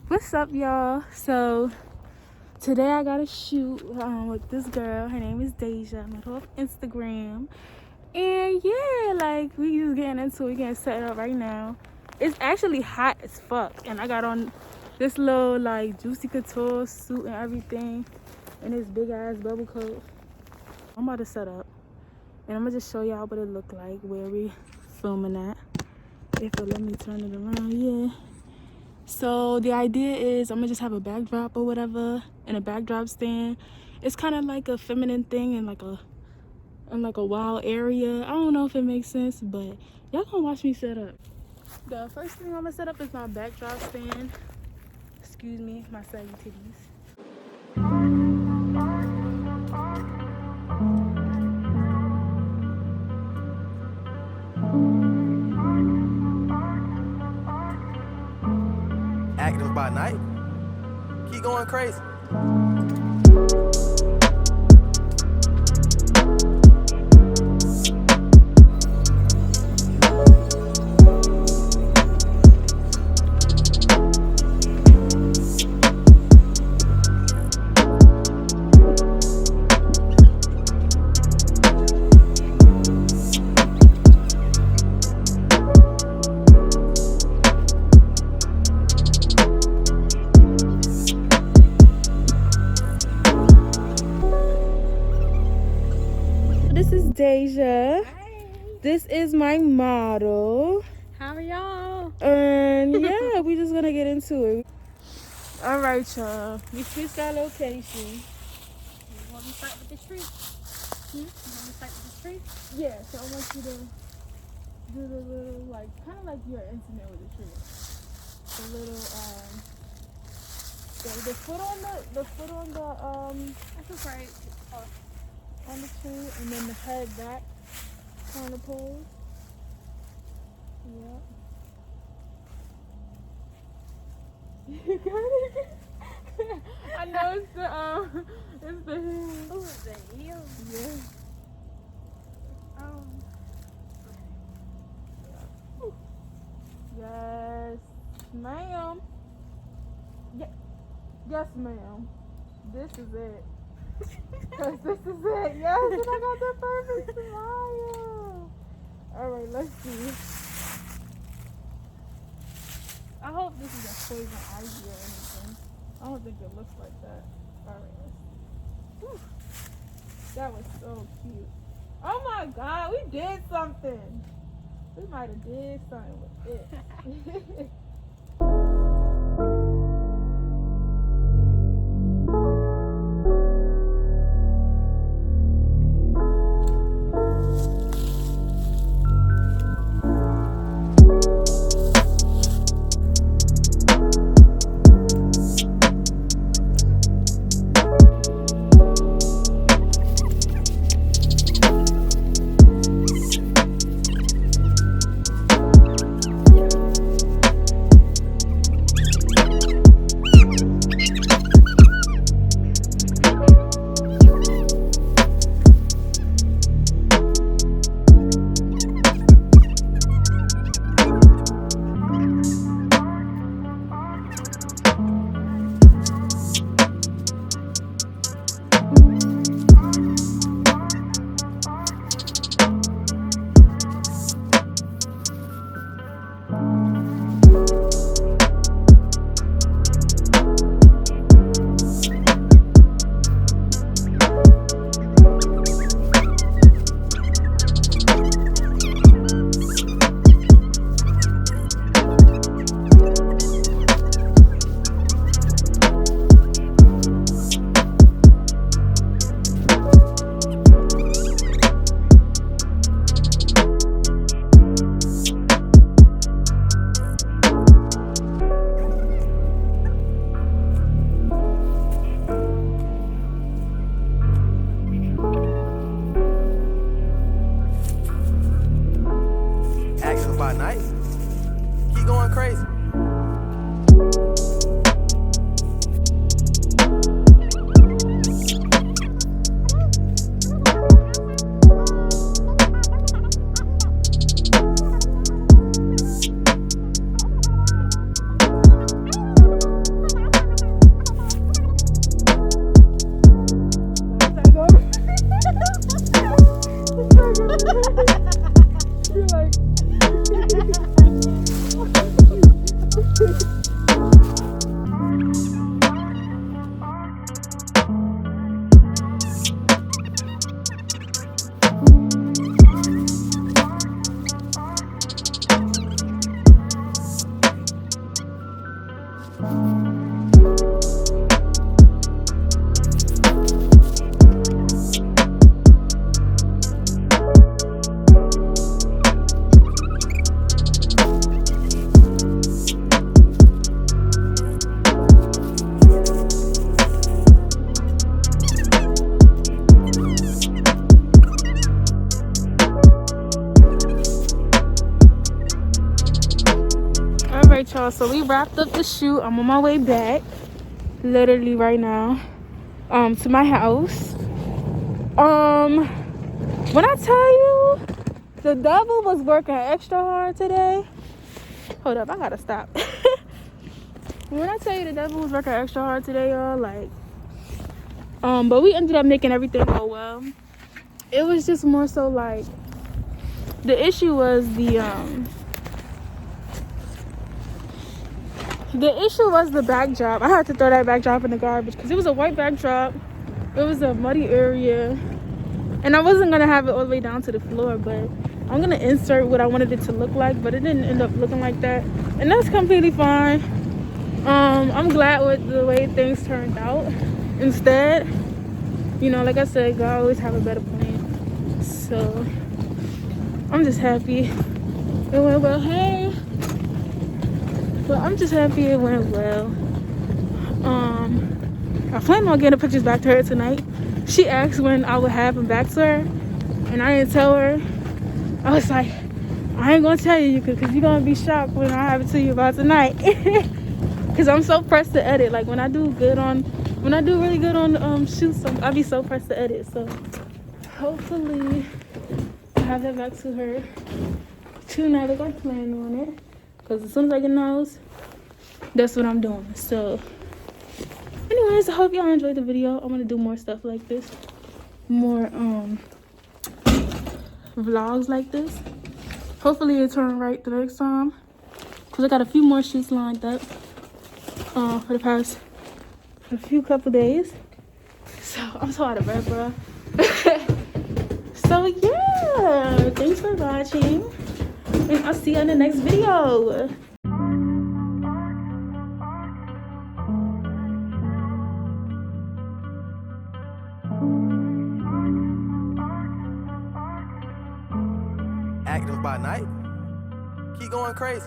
What's up, y'all? So today I got a shoot with this girl. Her name is Deja. I met her off Instagram, and yeah, like we just getting into it. We getting set up right now. It's actually hot as fuck, and I got on this little like Juicy Couture suit and everything, and this big ass bubble coat. I'm about to set up, and I'm gonna just show y'all what it look like where we filming at. If it'll let me turn it around, yeah. So the idea is I'm gonna just have a backdrop or whatever and a backdrop stand. It's kind of like a feminine thing in like a wild area. I don't know if it makes sense, but y'all gonna watch me set up. The first thing I'm gonna set up is my backdrop stand. Excuse me, my saggy titties. Active by night. Keep going crazy. This is Deja. Hi. This is my model. How are y'all? And yeah, we just gonna get into it. All right, y'all. We switched our location. You want me to start with this tree? You want me to start with this tree? Yeah, so I want you to do the little, like, kind of like you're intimate with the tree. The little, the foot on That's right. on the tree, and then the head back kind of pose. Yep. You got it. I know it's the heel. Oh, the heel. Yeah. Yes, ma'am. Yes, ma'am. This is it. Cause this is it. Yes, and I got the perfect smile. All right, let's see. I hope this is a poison ivy or anything. I don't think it looks like that. All right. Whew. That was so cute. Oh my God, we did something. We might have did something with it. Alright, y'all, so we wrapped up the shoot. I'm on my way back, literally right now, to my house. When I tell you the devil was working extra hard today, hold up, I gotta stop. When I tell you the devil was working extra hard today, y'all, like, but we ended up making everything go well. It was just more so like, the issue was the backdrop. I had to throw that backdrop in the garbage because it was a white backdrop. It was a muddy area, and I wasn't gonna have it all the way down to the floor, but I'm gonna insert what I wanted it to look like, but it didn't end up looking like that, and that's completely fine. I'm glad with the way things turned out. Instead, you know, like I said, God always have a better plan. So I'm just happy it went well. Hey, but I'm just happy it went well. I plan on getting the pictures back to her tonight. She asked when I would have them back to her, and I didn't tell her. I was like, I ain't gonna tell you because you're gonna be shocked when I have it to you about tonight. Because I'm so pressed to edit. Like when I do really good on shoots, I'll be so pressed to edit. So hopefully I'll have that back to her tonight. I got plan on it. Because as soon as I get those, that's what I'm doing. So anyways, I hope y'all enjoyed the video. I'm gonna do more stuff like this, more vlogs like this. Hopefully it turn right the next time, because I got a few more shoots lined up for a few couple days. So I'm so out of breath, bro. So yeah, thanks for watching, and I'll see you in the next video. Active by night. Keep going crazy.